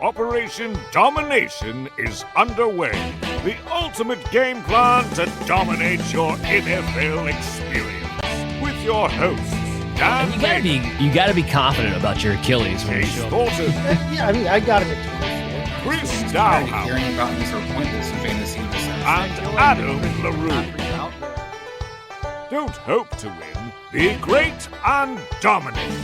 Operation Domination is underway. The ultimate game plan to dominate your NFL experience. With your hosts, Dan You gotta be confident about your Achilles. Case Thornton. Yeah, I mean, I got it. Chris Dowhouse. Hearing about Mr. Pointless and fantasy And Adam LaRue. Don't hope to win. Be great and dominate.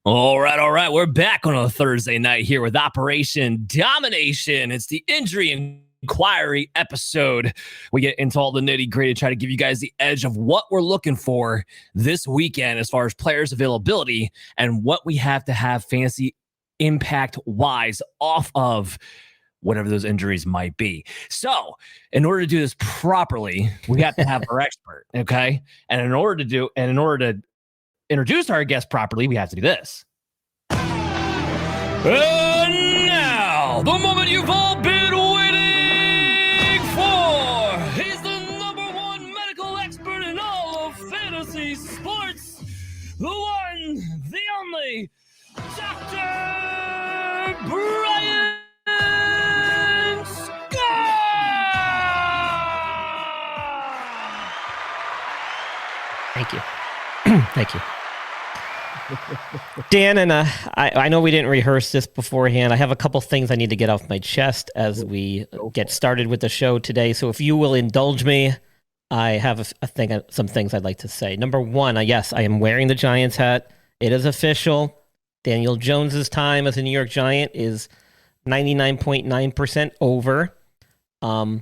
All right. We're back on a Thursday night here with Operation Domination. It's the injury inquiry episode. We get into all the nitty gritty to try to give you guys the edge of what we're looking for this weekend as far as players availability and what we have to have fantasy impact wise off of whatever those injuries might be. So in order to do this properly, we have to have our expert. Okay. And in order to introduce our guest properly, we have to do this. And now, the moment you've all been waiting for. He's the #1 medical expert in all of fantasy sports. The one, the only, Dr. Brian Scott! Thank you. Thank you. Dan, and I know we didn't rehearse this beforehand. I have a couple things I need to get off my chest as we get started with the show today. So if you will indulge me, I have some things I'd like to say. Number one, yes, I am wearing the Giants hat. It is official. Daniel Jones's time as a New York Giant is 99.9% over. On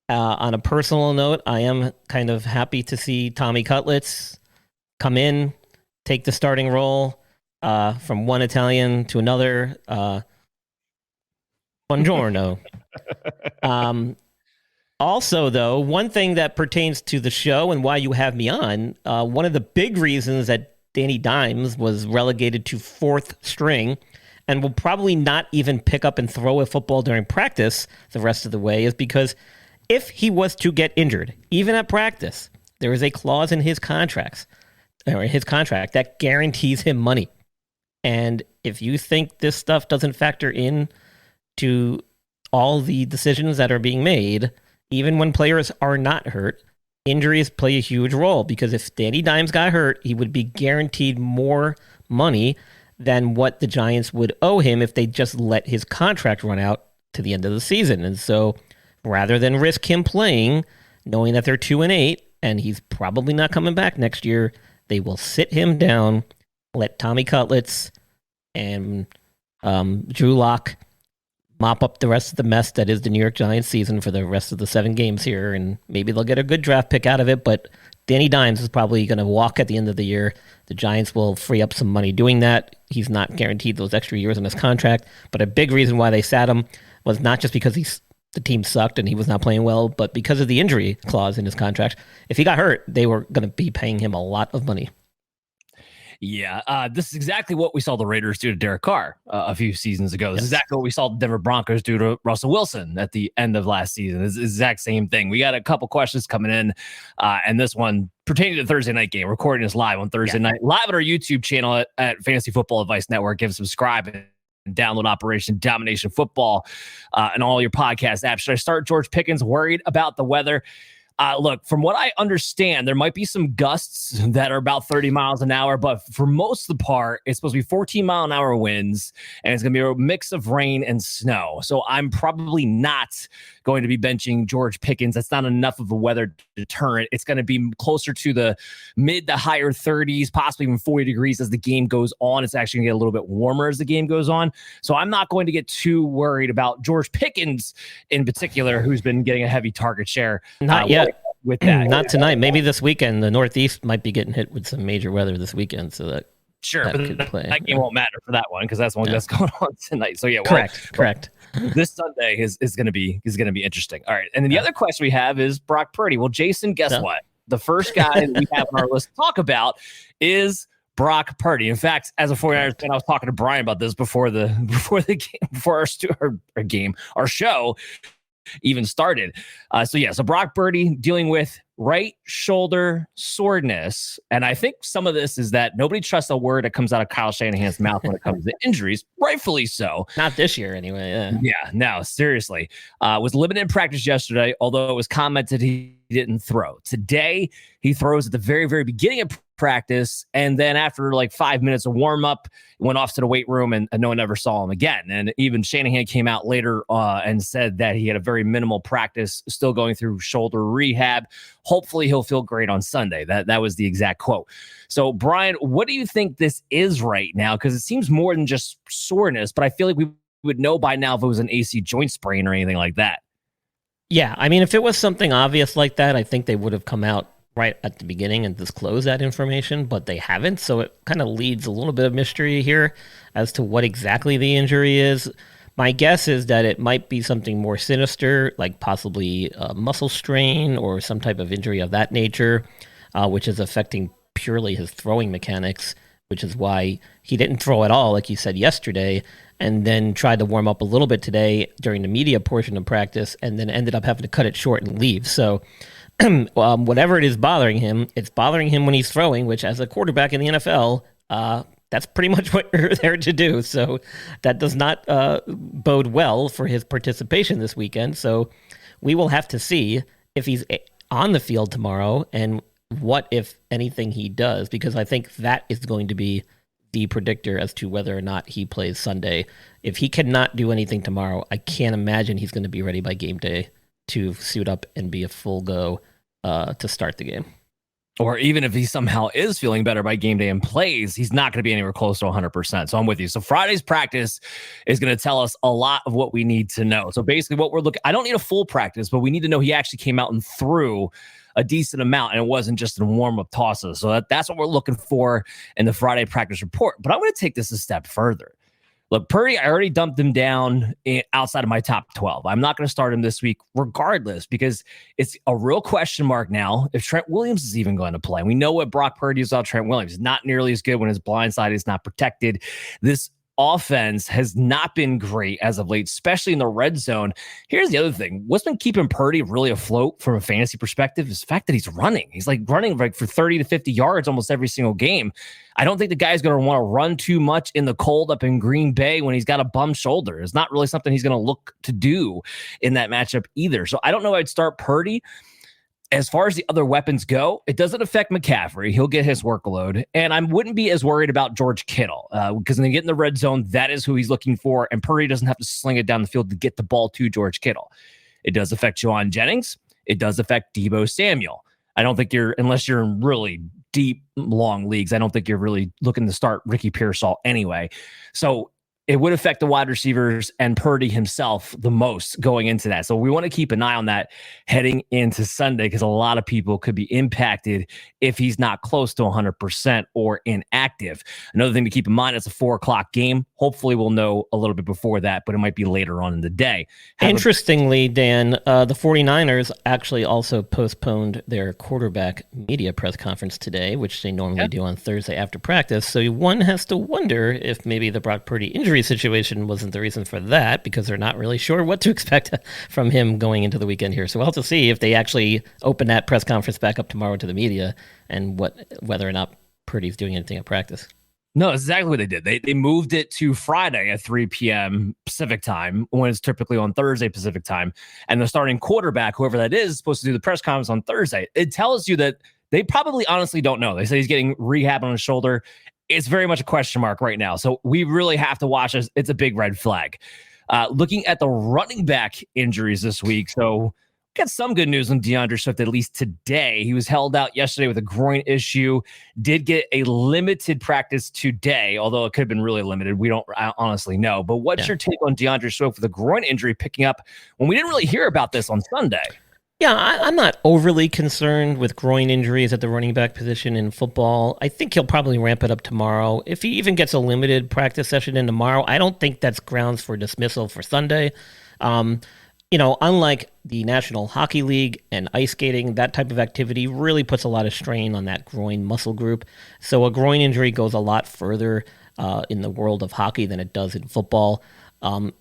a personal note, I am kind of happy to see Tommy Cutlets come in, take the starting role from one Italian to another. Buongiorno. Also, though, one thing that pertains to the show and why you have me on, one of the big reasons that Danny Dimes was relegated to 4th string and will probably not even pick up and throw a football during practice the rest of the way is because if he was to get injured, even at practice, there is a clause in his contract that guarantees him money. And if you think this stuff doesn't factor in to all the decisions that are being made, even when players are not hurt, injuries play a huge role, because if Danny Dimes got hurt, he would be guaranteed more money than what the Giants would owe him if they just let his contract run out to the end of the season. And so rather than risk him playing, knowing that they're 2-8 and he's probably not coming back next year, they will sit him down, let Tommy Cutlets and Drew Lock mop up the rest of the mess that is the New York Giants season for the rest of the 7 games here, and maybe they'll get a good draft pick out of it, but Danny Dimes is probably going to walk at the end of the year. The Giants will free up some money doing that. He's not guaranteed those extra years on his contract, but a big reason why they sat him was not just because the team sucked and he was not playing well, but because of the injury clause in his contract. If he got hurt, they were going to be paying him a lot of money. Yeah, this is exactly what we saw the Raiders do to Derek Carr a few seasons ago. This is exactly what we saw the Denver Broncos do to Russell Wilson at the end of last season. It's the exact same thing. We got a couple questions coming in, and this one pertaining to the Thursday night game. Recording this live on Thursday night, live at our YouTube channel at Fantasy Football Advice Network. Give subscribe and download Operation Domination Football and all your podcast apps. Should I start George Pickens worried about the weather? Look, from what I understand, there might be some gusts that are about 30 miles an hour, but for most of the part, it's supposed to be 14-mile-an-hour winds, and it's going to be a mix of rain and snow. So I'm probably not going to be benching George Pickens. That's not enough of a weather deterrent. It's going to be closer to the mid to higher 30s, possibly even 40 degrees as the game goes on. It's actually going to get a little bit warmer as the game goes on. So I'm not going to get too worried about George Pickens in particular, who's been getting a heavy target share. Not yet. With that. Not tonight. Maybe this weekend. The Northeast might be getting hit with some major weather this weekend. So that that game won't matter for that one because that's one that's going on tonight. So yeah, correct. This Sunday is going to be interesting. All right, and then the other question we have is Brock Purdy. Well, Jason, guess what? The first guy that we have on our list to talk about is Brock Purdy. In fact, as a 49ers fan, I was talking to Brian about this before our show. even started. So Brock Purdy dealing with right shoulder soreness. And I think some of this is that nobody trusts a word that comes out of Kyle Shanahan's mouth when it comes to injuries, rightfully so. Not this year anyway. Yeah, no, seriously. Was limited in practice yesterday, although it was commented he didn't throw. Today, he throws at the very, very beginning of practice, and then after like 5 minutes of warm up, went off to the weight room, and no one ever saw him again. And even Shanahan came out later and said that he had a very minimal practice, still going through shoulder rehab. Hopefully, he'll feel great on Sunday. That was the exact quote. So, Brian, what do you think this is right now? Because it seems more than just soreness, but I feel like we would know by now if it was an AC joint sprain or anything like that. Yeah, I mean, if it was something obvious like that, I think they would have come out right at the beginning and disclose that information, but they haven't. So it kind of leads a little bit of mystery here as to what exactly the injury is. My guess is that it might be something more sinister, like possibly a muscle strain or some type of injury of that nature, which is affecting purely his throwing mechanics, which is why he didn't throw at all, like you said yesterday, and then tried to warm up a little bit today during the media portion of practice, and then ended up having to cut it short and leave. So whatever it is bothering him, it's bothering him when he's throwing, which as a quarterback in the NFL, that's pretty much what you're there to do. So that does not bode well for his participation this weekend. So we will have to see if he's on the field tomorrow and what, if anything, he does, because I think that is going to be the predictor as to whether or not he plays Sunday. If he cannot do anything tomorrow, I can't imagine he's going to be ready by game day to suit up and be a full go to start the game. Or even if he somehow is feeling better by game day and plays, he's not going to be anywhere close to 100%. So I'm with you. So Friday's practice is going to tell us a lot of what we need to know. So basically what we're looking, I don't need a full practice, but we need to know he actually came out and threw a decent amount, and it wasn't just in warm-up tosses. So that's what we're looking for in the Friday practice report. But I'm going to take this a step further. Look, Purdy, I already dumped him down outside of my top 12. I'm not going to start him this week regardless, because it's a real question mark now if Trent Williams is even going to play. We know what Brock Purdy is without Trent Williams. Not nearly as good when his blind side is not protected. This offense has not been great as of late, especially in the red zone. Here's the other thing. What's been keeping Purdy really afloat from a fantasy perspective is the fact that he's running. He's like running like for 30 to 50 yards almost every single game. I don't think the guy's going to want to run too much in the cold up in Green Bay when he's got a bum shoulder. It's not really something he's going to look to do in that matchup either. So I don't know I'd start Purdy. As far as the other weapons go, it doesn't affect McCaffrey. He'll get his workload. And I wouldn't be as worried about George Kittle because when they get in the red zone, that is who he's looking for. And Purdy doesn't have to sling it down the field to get the ball to George Kittle. It does affect Juwan Jennings. It does affect Deebo Samuel. I don't think unless you're in really deep, long leagues, I don't think you're really looking to start Ricky Pearsall anyway. So it would affect the wide receivers and Purdy himself the most going into that. So we want to keep an eye on that heading into Sunday because a lot of people could be impacted if he's not close to 100% or inactive. Another thing to keep in mind, it's a 4:00 game. Hopefully we'll know a little bit before that, but it might be later on in the day. Interestingly, Dan, the 49ers actually also postponed their quarterback media press conference today, which they normally do on Thursday after practice. So one has to wonder if maybe the Brock Purdy injury situation wasn't the reason for that, because they're not really sure what to expect from him going into the weekend here. So we'll have to see if they actually open that press conference back up tomorrow to the media and whether or not Purdy's doing anything at practice. No, that's exactly what they did. They moved it to Friday at 3 p.m. Pacific time, when it's typically on Thursday Pacific time. And the starting quarterback, whoever that is supposed to do the press conference on Thursday. It tells you that they probably honestly don't know. They say he's getting rehab on his shoulder. It's very much a question mark right now. So we really have to watch this. It's a big red flag. Looking at the running back injuries this week. So got some good news on DeAndre Swift, at least today. He was held out yesterday with a groin issue, did get a limited practice today, although it could have been really limited. We don't honestly know. But what's your take on DeAndre Swift with a groin injury picking up when we didn't really hear about this on Sunday? Yeah, I'm not overly concerned with groin injuries at the running back position in football. I think he'll probably ramp it up tomorrow. If he even gets a limited practice session in tomorrow, I don't think that's grounds for dismissal for Sunday. Unlike the National Hockey League and ice skating, that type of activity really puts a lot of strain on that groin muscle group. So a groin injury goes a lot further in the world of hockey than it does in football.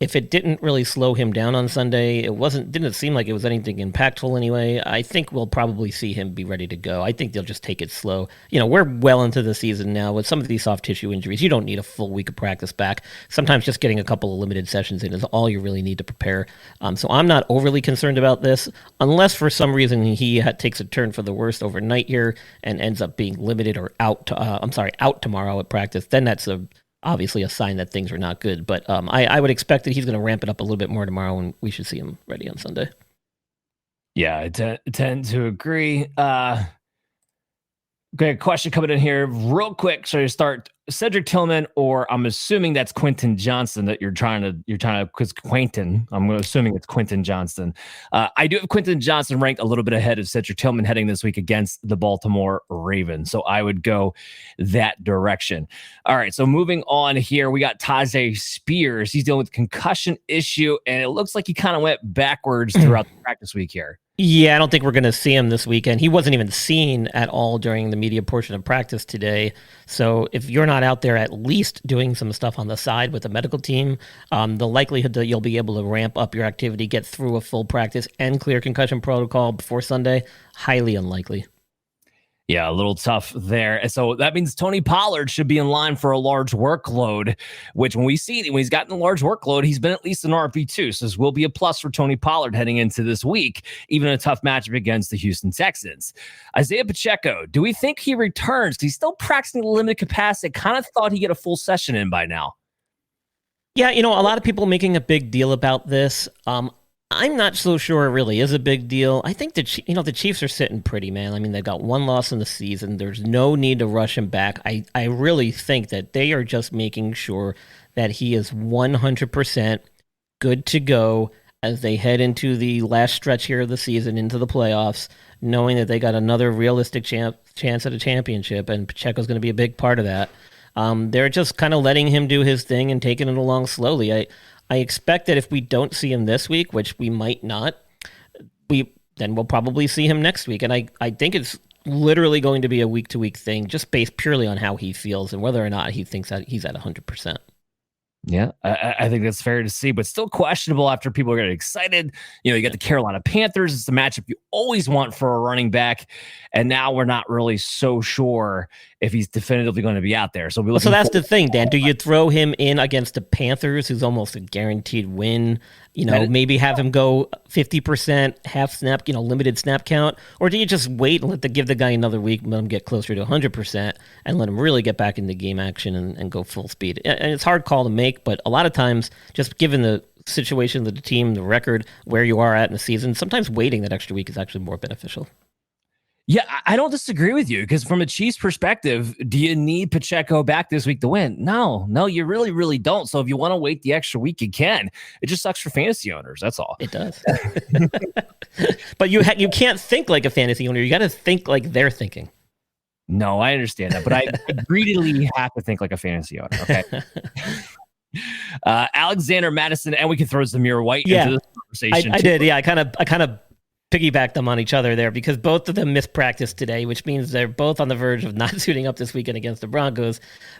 If it didn't really slow him down on Sunday, didn't seem like it was anything impactful anyway. I think we'll probably see him be ready to go. I think they'll just take it slow. We're well into the season now with some of these soft tissue injuries. You don't need a full week of practice back. Sometimes just getting a couple of limited sessions in is all you really need to prepare. So I'm not overly concerned about this, unless for some reason he takes a turn for the worst overnight here and ends up being limited or out tomorrow at practice. Then that's obviously a sign that things are not good. But I would expect that he's going to ramp it up a little bit more tomorrow, and we should see him ready on Sunday. Yeah, I tend to agree. Okay, question coming in here real quick. So you start Cedric Tillman, or I'm assuming that's Quentin Johnston that you're trying to because Quentin. I'm assuming it's Quentin Johnston. I do have Quentin Johnston ranked a little bit ahead of Cedric Tillman heading this week against the Baltimore Ravens. So I would go that direction. All right. So moving on here, we got Tyjae Spears. He's dealing with a concussion issue, and it looks like he kind of went backwards throughout the practice week here. Yeah, I don't think we're going to see him this weekend. He wasn't even seen at all during the media portion of practice today. So if you're not out there at least doing some stuff on the side with the medical team, the likelihood that you'll be able to ramp up your activity, get through a full practice, and clear concussion protocol before Sunday, highly unlikely. Yeah, a little tough there. And so that means Tony Pollard should be in line for a large workload, which when he's gotten a large workload, he's been at least an RB2. So this will be a plus for Tony Pollard heading into this week, even a tough matchup against the Houston Texans. Isaiah Pacheco, do we think he returns? He's still practicing limited capacity. Kind of thought he'd get a full session in by now. Yeah, a lot of people making a big deal about this. I'm not so sure it really is a big deal. I think the Chiefs are sitting pretty, man. I mean, they've got one loss in the season. There's no need to rush him back. I really think that they are just making sure that he is 100% good to go as they head into the last stretch here of the season, into the playoffs, knowing that they got another realistic chance at a championship, and Pacheco's going to be a big part of that. They're just kind of letting him do his thing and taking it along slowly. I expect that if we don't see him this week, which we might not, then we'll probably see him next week. And I think it's literally going to be a week-to-week thing, just based purely on how he feels and whether or not he thinks that he's at 100%. Yeah, I think that's fair to see, but still questionable after people are getting excited. You got the Carolina Panthers. It's the matchup you always want for a running back. And now we're not really so sure if he's definitively going to be out there. So that's the thing, Dan. Do you throw him in against the Panthers, who's almost a guaranteed win? Maybe have him go 50%, half snap, limited snap count? Or do you just wait and give the guy another week, let him get closer to 100%, and let him really get back into game action and go full speed? And it's a hard call to make, but a lot of times, just given the situation of the team, the record, where you are at in the season, sometimes waiting that extra week is actually more beneficial. Yeah, I don't disagree with you, because from a Chiefs perspective, do you need Pacheco back this week to win? No, you really, really don't. So if you want to wait the extra week, you can. It just sucks for fantasy owners. That's all. It does. But you can't think like a fantasy owner. You got to think like they're thinking. No, I understand that, but I greedily have to think like a fantasy owner. Okay. Alexander Mattison, and we can throw Zamir White into this conversation. I did. Yeah, I kind of piggyback them on each other there, because both of them missed practice today, which means they're both on the verge of not suiting up this weekend against the Broncos.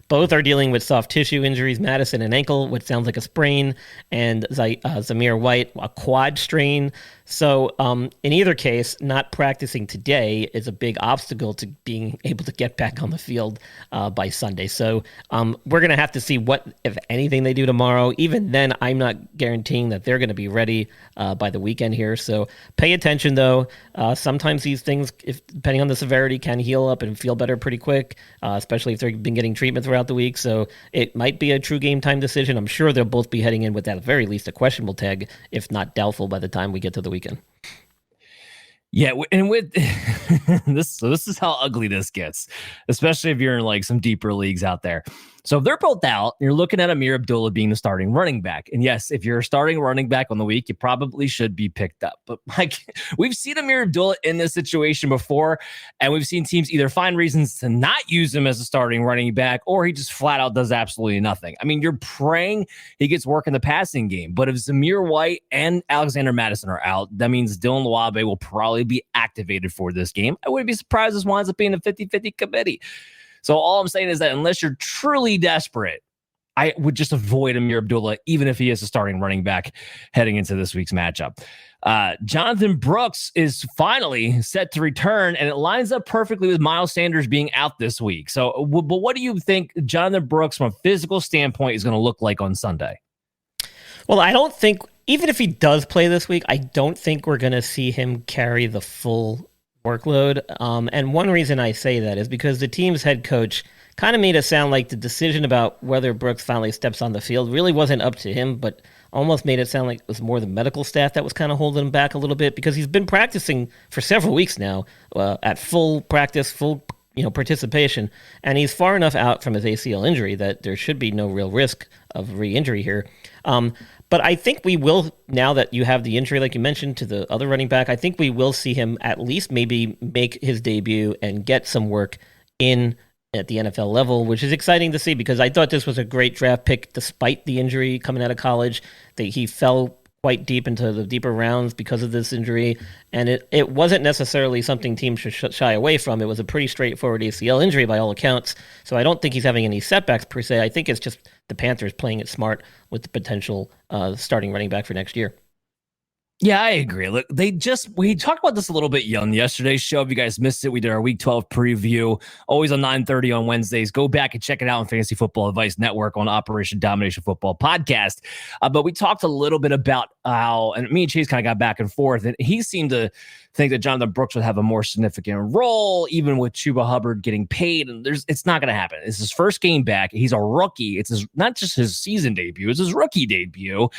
Both are dealing with soft tissue injuries. Mattison, an ankle, which sounds like a sprain, and Zamir White, a quad strain. So in either case, not practicing today is a big obstacle to being able to get back on the field by Sunday. So we're going to have to see what, if anything, they do tomorrow. Even then, I'm not guaranteeing that they're going to be ready by the weekend here. So pay attention, though. Sometimes these things, depending on the severity, can heal up and feel better pretty quick, especially if they've been getting treatment throughout the week. So it might be a true game time decision. I'm sure they'll both be heading in with, at the very least, a questionable tag, if not doubtful, by the time we get to the weekend. Yeah, and with this is how ugly this gets, especially if you're in like some deeper leagues out there. So if they're both out, you're looking at Amir Abdullah being the starting running back. And yes, if you're a starting running back on the week, you probably should be picked up. But we've seen Amir Abdullah in this situation before, and we've seen teams either find reasons to not use him as a starting running back, or he just flat out does absolutely nothing. I mean, you're praying he gets work in the passing game. But if Zamir White and Alexander Mattison are out, that means Dylan Luabe will probably be activated for this game. I wouldn't be surprised if this winds up being a 50-50 committee. So all I'm saying is that unless you're truly desperate I would just avoid Amir Abdullah, even if he is a starting running back heading into this week's matchup. Jonathan Brooks is finally set to return, and it lines up perfectly with Miles Sanders being out this week. So, but what do you think Jonathan Brooks, from a physical standpoint, is going to look like on Sunday? Well, I don't think, even if he does play this week, I don't think we're going to see him carry the full workload. And one reason I say that is because the team's head coach kind of made it sound like the decision about whether Brooks finally steps on the field really wasn't up to him, but almost made it sound like it was more the medical staff that was kind of holding him back a little bit, because he's been practicing for several weeks now at full practice, full participation, and he's far enough out from his ACL injury that there should be no real risk of re-injury here. But I think we will, now that you have the injury, like you mentioned, to the other running back, I think we will see him at least maybe make his debut and get some work in at the NFL level, which is exciting to see, because I thought this was a great draft pick despite the injury coming out of college. That he fell quite deep into the deeper rounds because of this injury, and it wasn't necessarily something teams should shy away from. It was a pretty straightforward ACL injury by all accounts, so I don't think he's having any setbacks per se. I think it's just the Panthers playing it smart with the potential starting running back for next year. Yeah, I agree. Look, we talked about this a little bit on yesterday's show. If you guys missed it, we did our Week 12 preview, always on 9:30 on Wednesdays. Go back and check it out on Fantasy Football Advice Network on Operation Domination Football podcast. But we talked a little bit about how, and me and Chase kind of got back and forth, and he seemed to think that Jonathan Brooks would have a more significant role, even with Chuba Hubbard getting paid. And it's not going to happen. It's his first game back. He's a rookie. It's not just his season debut; it's his rookie debut.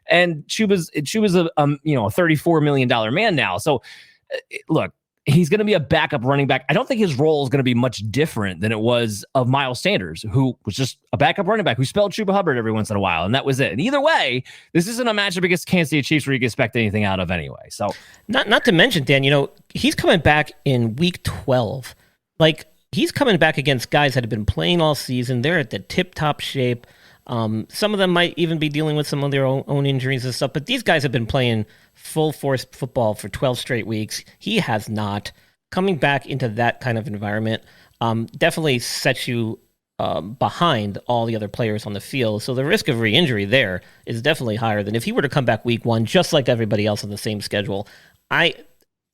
And Chuba's a $34 million man now. So look, he's going to be a backup running back. I don't think his role is going to be much different than it was of Miles Sanders, who was just a backup running back who spelled Chuba Hubbard every once in a while, and that was it. And either way, this isn't a matchup against Kansas City Chiefs where you can expect anything out of anyway. So not to mention, Dan, he's coming back in week 12. Like, he's coming back against guys that have been playing all season. They're at the tip-top shape. Some of them might even be dealing with some of their own injuries and stuff, but these guys have been playing full force football for 12 straight weeks. He has not. Coming back into that kind of environment definitely sets you behind all the other players on the field. So the risk of re-injury there is definitely higher than if he were to come back week 1, just like everybody else on the same schedule.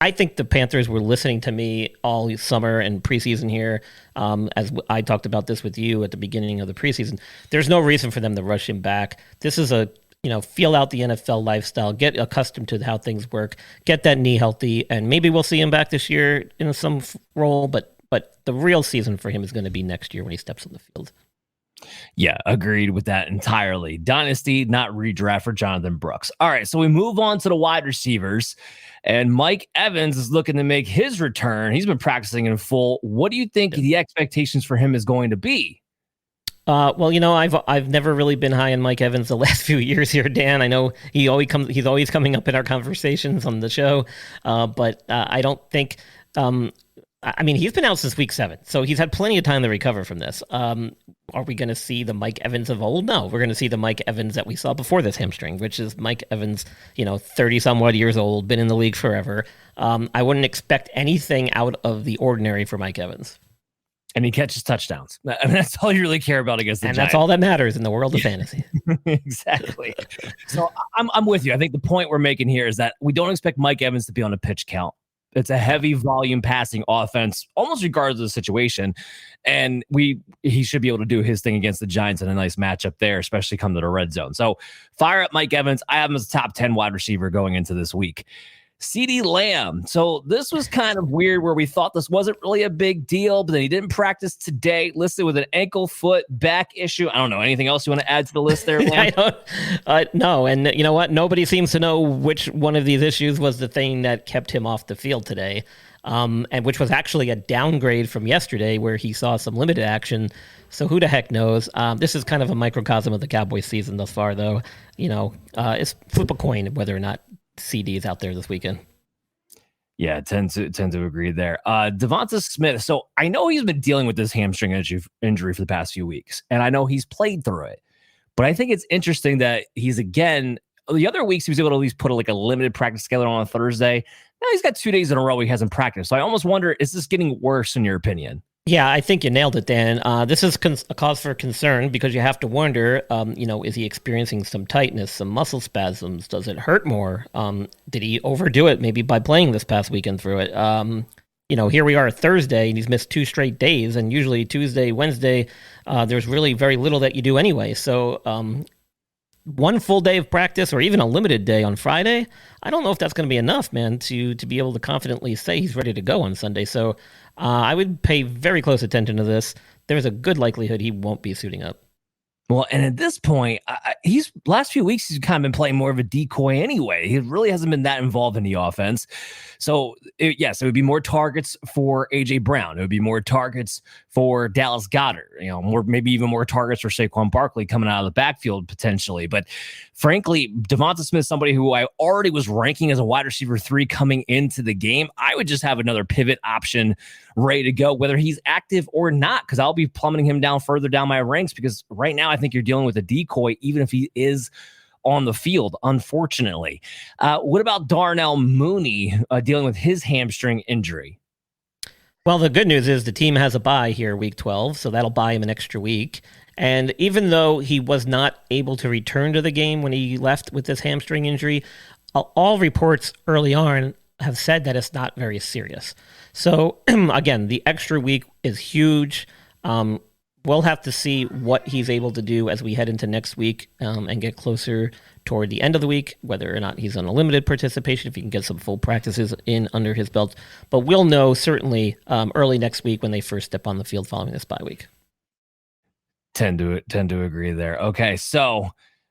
I think the Panthers were listening to me all summer and preseason here, as I talked about this with you at the beginning of the preseason. There's no reason for them to rush him back. This is feel out the NFL lifestyle, get accustomed to how things work, get that knee healthy, and maybe we'll see him back this year in some role, but the real season for him is going to be next year when he steps on the field. Yeah, agreed with that entirely. Dynasty, not redraft for Jonathan Brooks. All right, so we move on to the wide receivers, and Mike Evans is looking to make his return. He's been practicing in full. What do you think the expectations for him is going to be? I've never really been high on Mike Evans the last few years here, Dan. I know he's always coming up in our conversations on the show, but I don't think. He's been out since week 7, so he's had plenty of time to recover from this. Are we going to see the Mike Evans of old? No, we're going to see the Mike Evans that we saw before this hamstring, which is Mike Evans, 30-some-odd years old, been in the league forever. I wouldn't expect anything out of the ordinary for Mike Evans. And he catches touchdowns. I mean, that's all you really care about against the Giants. And that's all that matters in the world of fantasy. Exactly. So I'm with you. I think the point we're making here is that we don't expect Mike Evans to be on a pitch count. It's a heavy volume passing offense, almost regardless of the situation. And he should be able to do his thing against the Giants in a nice matchup there, especially come to the red zone. So fire up Mike Evans. I have him as a top 10 wide receiver going into this week. CeeDee Lamb. So this was kind of weird where we thought this wasn't really a big deal, but then he didn't practice today, listed with an ankle, foot, back issue. I don't know. Anything else you want to add to the list there, Lamb? No. And you know what? Nobody seems to know which one of these issues was the thing that kept him off the field today, and which was actually a downgrade from yesterday where he saw some limited action. So who the heck knows? This is kind of a microcosm of the Cowboys season thus far, though. It's flip a coin whether or not CD is out there this weekend. Yeah, tend to agree there. Devonta Smith. So I know he's been dealing with this hamstring injury for the past few weeks, and I know he's played through it. But I think it's interesting that he's the other weeks he was able to at least put a limited practice schedule on Thursday. Now he's got 2 days in a row he hasn't practiced. So I almost wonder, is this getting worse in your opinion? Yeah, I think you nailed it, Dan. This is a cause for concern because you have to wonder, is he experiencing some tightness, some muscle spasms? Does it hurt more? Did he overdo it maybe by playing this past weekend through it? Here we are Thursday and he's missed 2 straight days, and usually Tuesday, Wednesday, there's really very little that you do anyway. So one full day of practice or even a limited day on Friday, I don't know if that's going to be enough, man, to be able to confidently say he's ready to go on Sunday. So I would pay very close attention to this. There's a good likelihood he won't be suiting up. Well, and at this point, he's last few weeks, he's kind of been playing more of a decoy anyway. He really hasn't been that involved in the offense. So, it would be more targets for A.J. Brown. It would be more targets for Dallas Goedert, maybe even more targets for Saquon Barkley coming out of the backfield potentially. But frankly, Devonta Smith, somebody who I already was ranking as a wide receiver 3 coming into the game, I would just have another pivot option ready to go, whether he's active or not, because I'll be plummeting him down further down my ranks, because right now I think you're dealing with a decoy, even if he is on the field, unfortunately. What about Darnell Mooney dealing with his hamstring injury? Well, the good news is the team has a bye here week 12, so that'll buy him an extra week. And even though he was not able to return to the game when he left with this hamstring injury, all reports early on have said that it's not very serious. So again, the extra week is huge. We'll have to see what he's able to do as we head into next week and get closer toward the end of the week, whether or not he's on a limited participation, if he can get some full practices in under his belt. But we'll know certainly early next week when they first step on the field following this bye week. Tend to agree there. Okay, so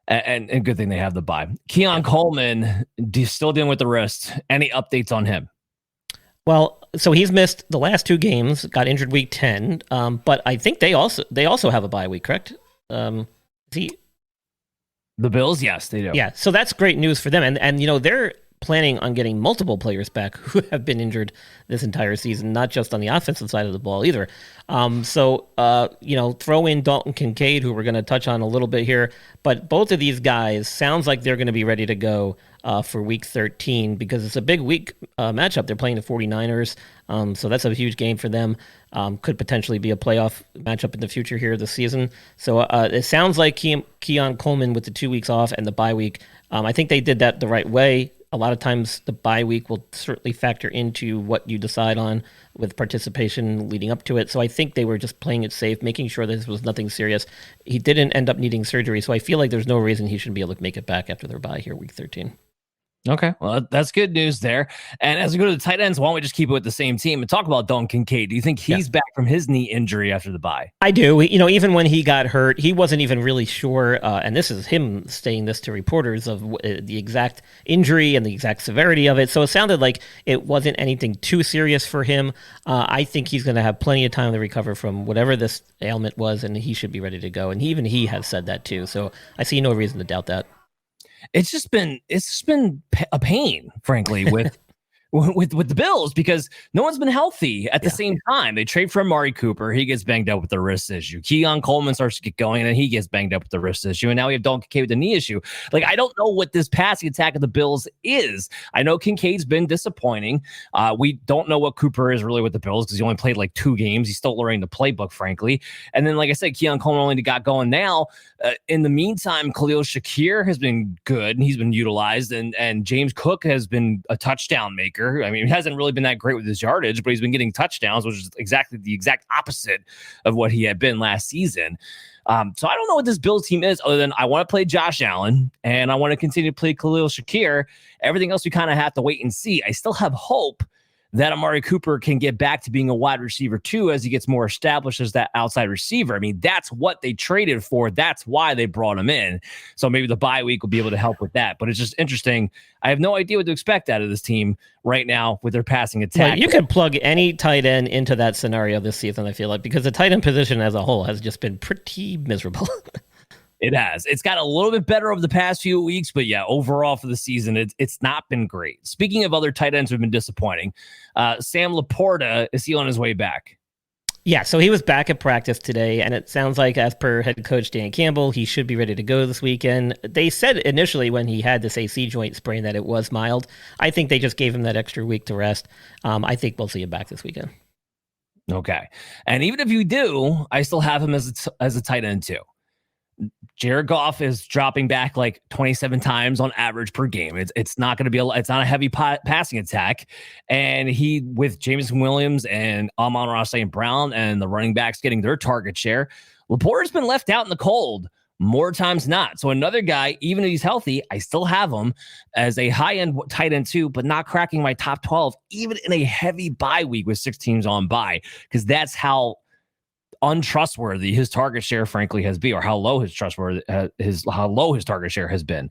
and good thing they have the bye. Keon Coleman still dealing with the wrist. Any updates on him? Well, so he's missed the last 2 games, got injured week 10, but I think they also have a bye week, correct? The Bills, yes, they do. Yeah, so that's great news for them, and they're planning on getting multiple players back who have been injured this entire season, not just on the offensive side of the ball either. Throw in Dalton Kincaid, who we're going to touch on a little bit here, but both of these guys sounds like they're going to be ready to go for week 13, because it's a big week matchup. They're playing the 49ers, so that's a huge game for them. Could potentially be a playoff matchup in the future here this season. So it sounds like Keon Coleman with the 2 weeks off and the bye week, I think they did that the right way. A lot of times the bye week will certainly factor into what you decide on with participation leading up to it. So I think they were just playing it safe, making sure this was nothing serious. He didn't end up needing surgery, so I feel like there's no reason he shouldn't be able to make it back after their bye here week 13. Okay, well, that's good news there. And as we go to the tight ends, why don't we just keep it with the same team and talk about Dalton Kincaid? Do you think he's back from his knee injury after the bye? I do. Even when he got hurt, he wasn't even really sure, and this is him saying this to reporters, of the exact injury and the exact severity of it. So it sounded like it wasn't anything too serious for him. I think he's going to have plenty of time to recover from whatever this ailment was, and he should be ready to go. And even he has said that too. So I see no reason to doubt that. It's just been a pain, frankly, with with the Bills, because no one's been healthy at the same time. They trade for Amari Cooper. He gets banged up with the wrist issue. Keon Coleman starts to get going, and he gets banged up with the wrist issue. And now we have Dalton Kincaid with the knee issue. Like, I don't know what this passing attack of the Bills is. I know Kincaid's been disappointing. We don't know what Cooper is really with the Bills, because he only played like 2 games. He's still learning the playbook, frankly. And then, like I said, Keon Coleman only got going now. In the meantime, Khalil Shakir has been good, and he's been utilized, and James Cook has been a touchdown maker. I mean, he hasn't really been that great with his yardage, but he's been getting touchdowns, which is exactly the exact opposite of what he had been last season. So I don't know what this Bills team is, other than I want to play Josh Allen and I want to continue to play Khalil Shakir. Everything else we kind of have to wait and see. I still have hope that Amari Cooper can get back to being a wide receiver too, as he gets more established as that outside receiver. I mean, that's what they traded for. That's why they brought him in. So maybe the bye week will be able to help with that. But it's just interesting. I have no idea what to expect out of this team right now with their passing attack. Well, you can plug any tight end into that scenario this season, I feel like, because the tight end position as a whole has just been pretty miserable. It has. It's got a little bit better over the past few weeks, but yeah, overall for the season, it's not been great. Speaking of other tight ends who've been disappointing, Sam Laporta, is he on his way back? Yeah, so he was back at practice today, and it sounds like, as per head coach Dan Campbell, he should be ready to go this weekend. They said initially when he had this AC joint sprain that it was mild. I think they just gave him that extra week to rest. I think we'll see him back this weekend. Okay. And even if you do, I still have him as a tight end too. Jared Goff is dropping back like 27 times on average per game. It's not going to be it's not a heavy passing attack. And he, with Jameson Williams and Amon-Ra St. Brown and the running backs getting their target share, Laporta's been left out in the cold more times than not. So another guy, even if he's healthy, I still have him as a high-end tight end too, but not cracking my top 12, even in a heavy bye week with 6 teams on bye, because that's how untrustworthy his target share frankly has been, or how low his target share has been.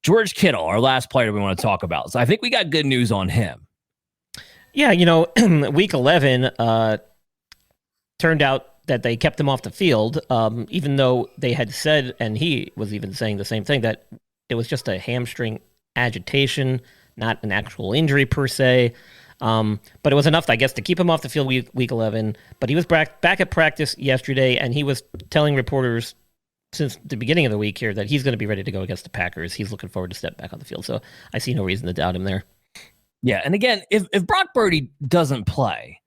George Kittle, our last player we want to talk about. So I think we got good news on him. Yeah, week 11 turned out that they kept him off the field, even though they had said, and he was even saying the same thing, that it was just a hamstring agitation, not an actual injury per se. But it was enough, I guess, to keep him off the field week 11. But he was back at practice yesterday, and he was telling reporters since the beginning of the week here that he's going to be ready to go against the Packers. He's looking forward to step back on the field. So I see no reason to doubt him there. Yeah, and again, if Brock Purdy doesn't play,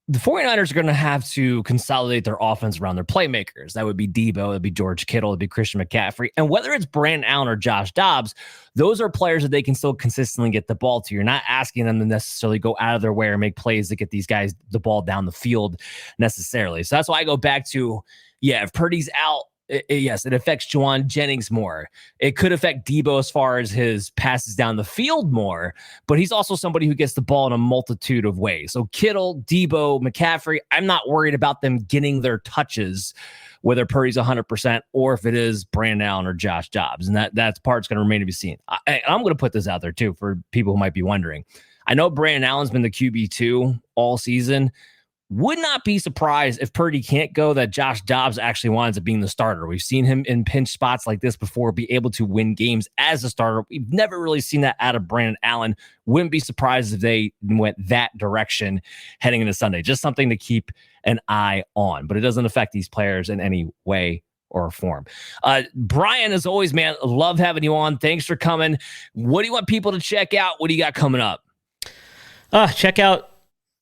the 49ers are going to have to consolidate their offense around their playmakers. That would be Debo, it would be George Kittle, it would be Christian McCaffrey. And whether it's Brandon Allen or Josh Dobbs, those are players that they can still consistently get the ball to. You're not asking them to necessarily go out of their way or make plays to get these guys the ball down the field necessarily. So that's why I go back to, if Purdy's out, yes, it affects Juwan Jennings more. It could affect Debo as far as his passes down the field more, but he's also somebody who gets the ball in a multitude of ways. So Kittle, Debo, McCaffrey, I'm not worried about them getting their touches, whether Purdy's 100% or if it is Brandon Allen or Josh Dobbs. And that part's going to remain to be seen. I'm going to put this out there too for people who might be wondering. I know Brandon Allen's been the QB2 all season. Would not be surprised if Purdy can't go, that Josh Dobbs actually winds up being the starter. We've seen him in pinch spots like this before be able to win games as a starter. We've never really seen that out of Brandon Allen. Wouldn't be surprised if they went that direction heading into Sunday. Just something to keep an eye on, but it doesn't affect these players in any way or form. Brian, as always, man, love having you on. Thanks for coming. What do you want people to check out? What do you got coming up? Check out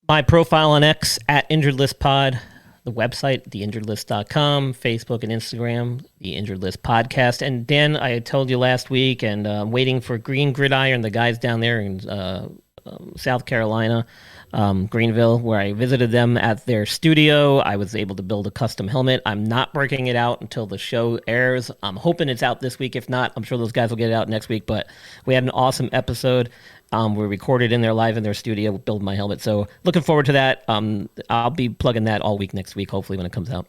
my profile on X at Injured List Pod, the website, theinjuredlist.com, Facebook and Instagram, the Injured List Podcast. And Dan, I had told you last week, and I'm waiting for Green Gridiron, the guys down there in South Carolina, Greenville, where I visited them at their studio. I was able to build a custom helmet. I'm not breaking it out until the show airs. I'm hoping it's out this week. If not, I'm sure those guys will get it out next week. But we had an awesome episode. We recorded in there live in their studio, build my helmet. So looking forward to that. I'll be plugging that all week next week, hopefully when it comes out.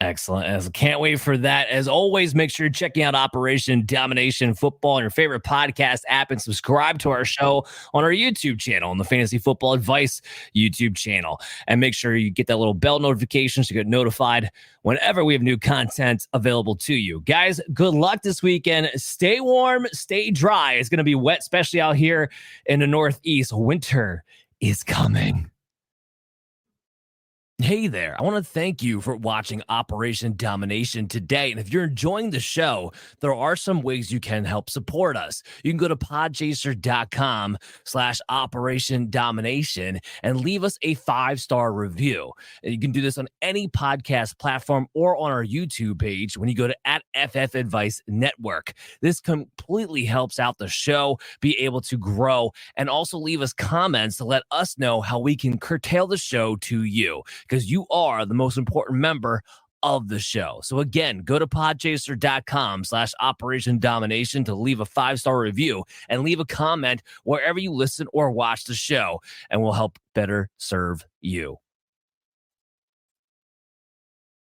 Excellent. Can't wait for that. As always, make sure you're checking out Operation Domination Football on your favorite podcast app and subscribe to our show on our YouTube channel, on the Fantasy Football Advice YouTube channel. And make sure you get that little bell notification so you get notified whenever we have new content available to you. Guys, good luck this weekend. Stay warm, stay dry. It's going to be wet, especially out here in the Northeast. Winter is coming. Hey there, I want to thank you for watching Operation Domination today. And if you're enjoying the show, there are some ways you can help support us. You can go to podchaser.com/Operation Domination and leave us a 5-star review. And you can do this on any podcast platform or on our YouTube page when you go to @FF Advice Network. This completely helps out the show be able to grow, and also leave us comments to let us know how we can curtail the show to you, because you are the most important member of the show. So again, go to podchaser.com/Operation Domination to leave a 5-star review and leave a comment wherever you listen or watch the show, and we'll help better serve you.